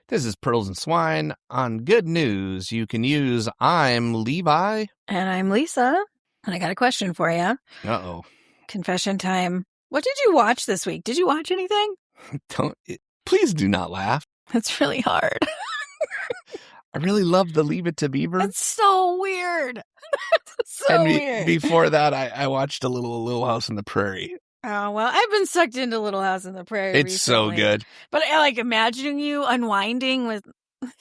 This is Pearls and Swine. On good news, you can use I'm Levi. And I'm Lisa. And I got a question for you. Uh-oh. Confession time. What did you watch this week? Did you watch anything? Please do not laugh. It's really hard. I really love the Leave It to Beaver. It's so weird. Weird. Before that, I watched a Little House on the Prairie. Oh, well, I've been sucked into Little House on the Prairie It's recently. so good. But I like imagining you unwinding with Leave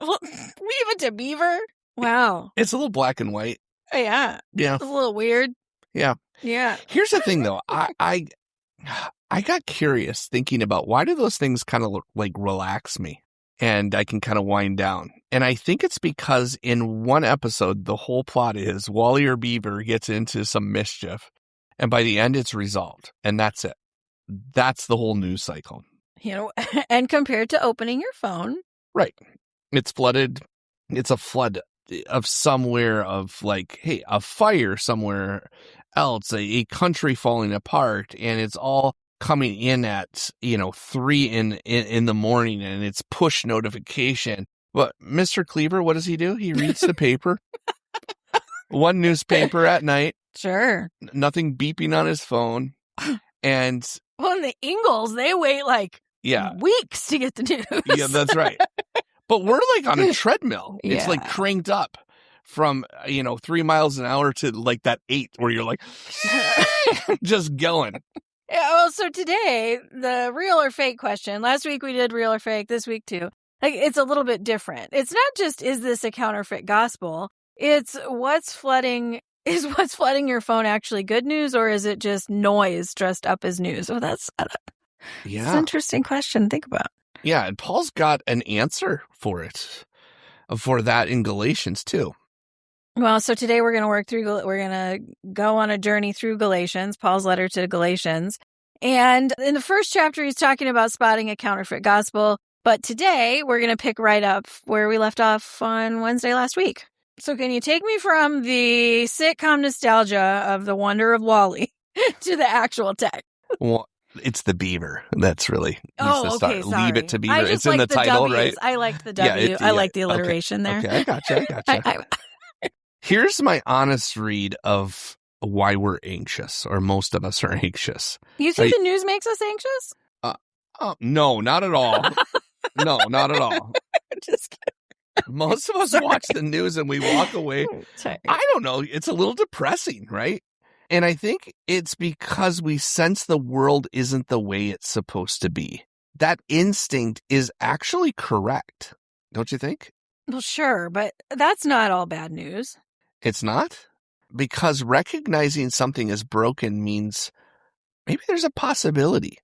It to Beaver. Wow. It's a little black and white. Yeah. Yeah. It's a little weird. Yeah. Yeah. Here's the thing, though. I got curious thinking about why do those things kind of like relax me and I can kind of wind down. And I think it's because in one episode, the whole plot is Wally or Beaver gets into some mischief. And by the end, it's resolved. And that's it. That's the whole news cycle. You know, and compared to opening your phone. Right. It's flooded. It's a flood of somewhere of like, hey, a fire somewhere else, a country falling apart. And it's all coming in at, 3 in the morning. And it's push notification. But Mr. Cleaver, what does he do? He reads the paper. One newspaper at night. Sure. Nothing beeping on his phone. And the Ingalls, they wait weeks to get the news. Yeah, that's right. But we're like on a treadmill. Yeah. It's like cranked up from, 3 miles an hour to like that 8 where you're like just going. Yeah, well, so today, the real or fake question. Last week we did real or fake, this week too. Like, it's a little bit different. It's not just, is this a counterfeit gospel? It's what's flooding your phone actually good news, or is it just noise dressed up as news? Oh, that's an interesting question to think about. Yeah, and Paul's got an answer for that in Galatians too. Well, so today we're going to go on a journey through Galatians, Paul's letter to Galatians. And in the first chapter, he's talking about spotting a counterfeit gospel. But today we're going to pick right up where we left off on Wednesday last week. So can you take me from the sitcom nostalgia of The Wonder of Wally to the actual text? Well, it's the beaver. That's really okay, sorry. Leave It to Beaver. It's in the title, W's. right? I liked the W. I like the alliteration there. Okay, I gotcha. Here's my honest read of why we're anxious, or most of us are anxious. You think the news makes us anxious? No, not at all. No, not at all. Just kidding. Most of us watch the news and we walk away. I don't know. It's a little depressing, right? And I think it's because we sense the world isn't the way it's supposed to be. That instinct is actually correct. Don't you think? Well, sure, but that's not all bad news. It's not? Because recognizing something is broken means maybe there's a possibility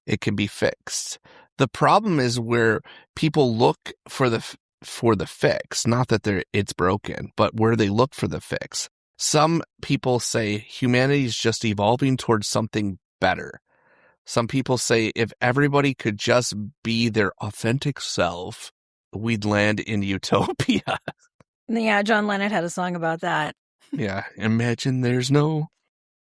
it can be fixed. The problem is where people look for the fix, not that it's broken, but where they look for the fix. Some people say humanity is just evolving towards something better. Some people say if everybody could just be their authentic self, we'd land in utopia. Yeah, John Lennon had a song about that. Yeah, imagine there's no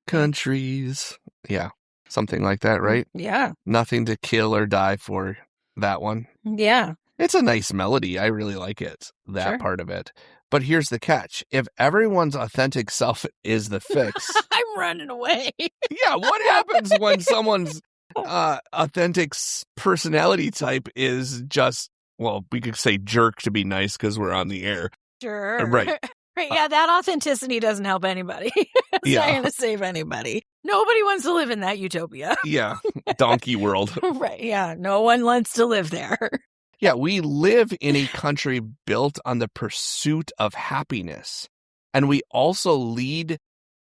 countries. Yeah, something like that, right? Yeah. Nothing to kill or die for, that one. Yeah. It's a nice melody. I really like it, that part of it. But here's the catch. If everyone's authentic self is the fix. I'm running away. Yeah, what happens when someone's authentic personality type is just, well, we could say jerk to be nice because we're on the air. Sure. Right. Yeah, that authenticity doesn't help anybody. It's not going to save anybody. Nobody wants to live in that utopia. Yeah, donkey world. Right, yeah. No one wants to live there. Yeah, we live in a country built on the pursuit of happiness. And we also lead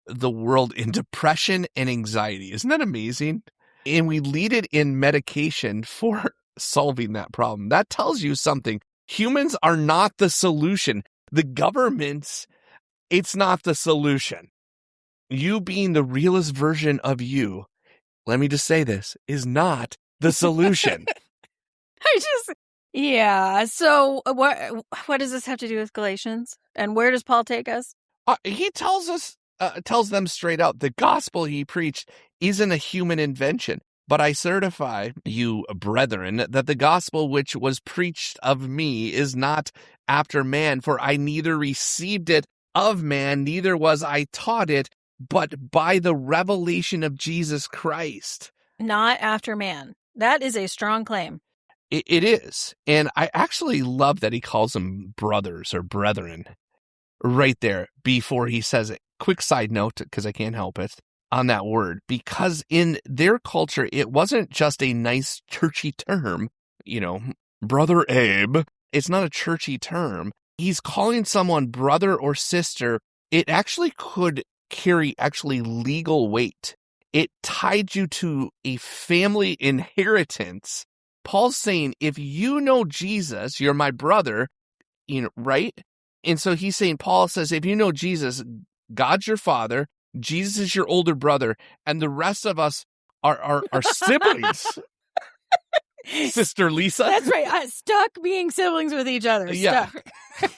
the world in depression and anxiety. Isn't that amazing? And we lead it in medication for solving that problem. That tells you something. Humans are not the solution. The government, it's not the solution. You being the realest version of you, let me just say this, is not the solution. Yeah. So what does this have to do with Galatians? And where does Paul take us? He tells them straight out, the gospel he preached isn't a human invention. But I certify you, brethren, that the gospel which was preached of me is not after man, for I neither received it of man, neither was I taught it, but by the revelation of Jesus Christ. Not after man. That is a strong claim. It is. And I actually love that he calls them brothers or brethren right there before he says it. Quick side note, because I can't help it, on that word, because in their culture, it wasn't just a nice churchy term, brother Abe. It's not a churchy term. He's calling someone brother or sister. It actually could carry legal weight. It tied you to a family inheritance. Paul's saying, if you know Jesus, you're my brother, right? And so he's saying, Paul says, if you know Jesus, God's your father, Jesus is your older brother, and the rest of us are siblings. Sister Lisa. That's right. Stuck being siblings with each other. Yeah. Stuck.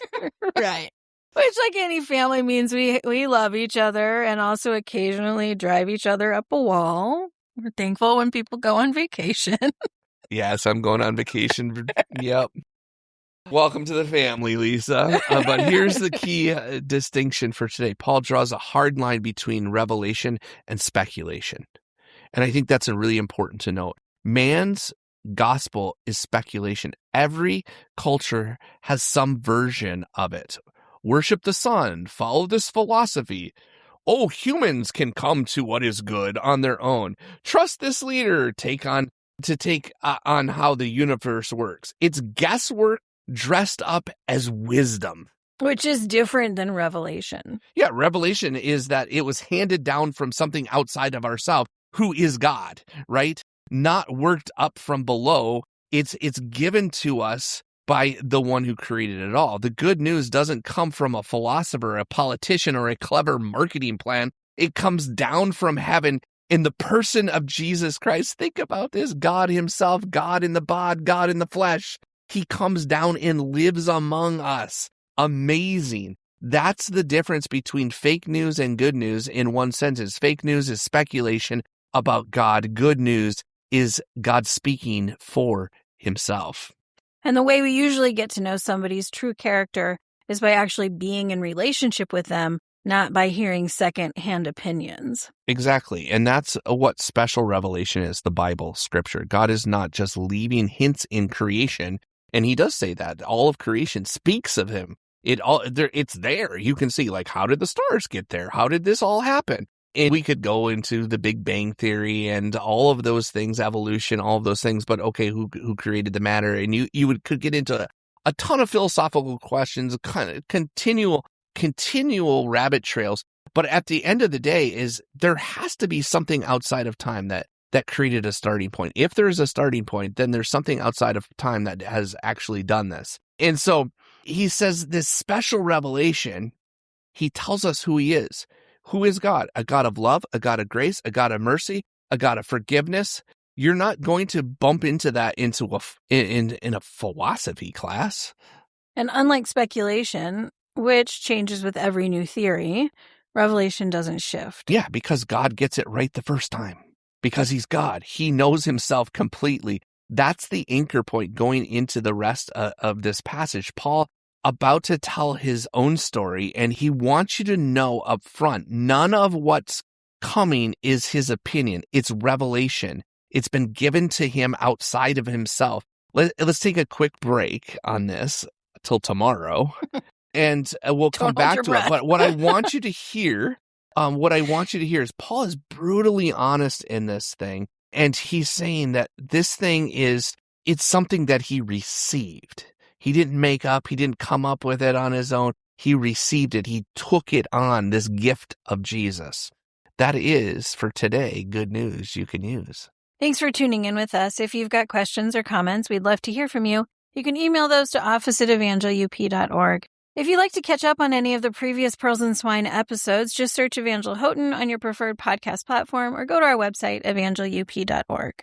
Right. Which, like any family, means we love each other and also occasionally drive each other up a wall. We're thankful when people go on vacation. Yes, I'm going on vacation. Yep. Welcome to the family, Lisa. But here's the key distinction for today. Paul draws a hard line between revelation and speculation. And I think that's really important to note. Man's gospel is speculation. Every culture has some version of it. Worship the sun, follow this philosophy. Oh, humans can come to what is good on their own. Trust this leader, take on how the universe works. It's guesswork dressed up as wisdom. Which is different than revelation. Yeah, revelation is that it was handed down from something outside of ourselves, who is God, right? Not worked up from below. It's given to us by the one who created it all. The good news doesn't come from a philosopher, a politician, or a clever marketing plan. It comes down from heaven in the person of Jesus Christ. Think about this. God himself, God in the bod, God in the flesh. He comes down and lives among us. Amazing. That's the difference between fake news and good news in one sentence. Fake news is speculation about God. Good news is God speaking for himself. And the way we usually get to know somebody's true character is by actually being in relationship with them, not by hearing second-hand opinions. Exactly. And that's what special revelation is, the Bible, Scripture. God is not just leaving hints in creation. And he does say that all of creation speaks of him. It's there. You can see, like, how did the stars get there? How did this all happen? And we could go into the Big Bang Theory and all of those things, evolution, all of those things. But okay, who created the matter? And you could get into a ton of philosophical questions, kind of continual rabbit trails. But at the end of the day, there has to be something outside of time that created a starting point. If there's a starting point, then there's something outside of time that has actually done this. And so he says this special revelation, he tells us who he is. Who is God? A God of love, a God of grace, a God of mercy, a God of forgiveness. You're not going to bump into that in a philosophy class. And unlike speculation, which changes with every new theory, revelation doesn't shift. Yeah, because God gets it right the first time. Because he's God. He knows himself completely. That's the anchor point going into the rest of this passage. Paul about to tell his own story, and he wants you to know up front, none of what's coming is his opinion. It's revelation. It's been given to him outside of himself. Let's take a quick break on this till tomorrow, and we'll come back to it. But what I want you to hear is Paul is brutally honest in this thing. And he's saying that this thing it's something that he received. He didn't make up. He didn't come up with it on his own. He received it. He took it on, this gift of Jesus. That is, for today, good news you can use. Thanks for tuning in with us. If you've got questions or comments, we'd love to hear from you. You can email those to office@evangelup.org. If you'd like to catch up on any of the previous Pearls and Swine episodes, just search Evangel Houghton on your preferred podcast platform or go to our website, evangelup.org.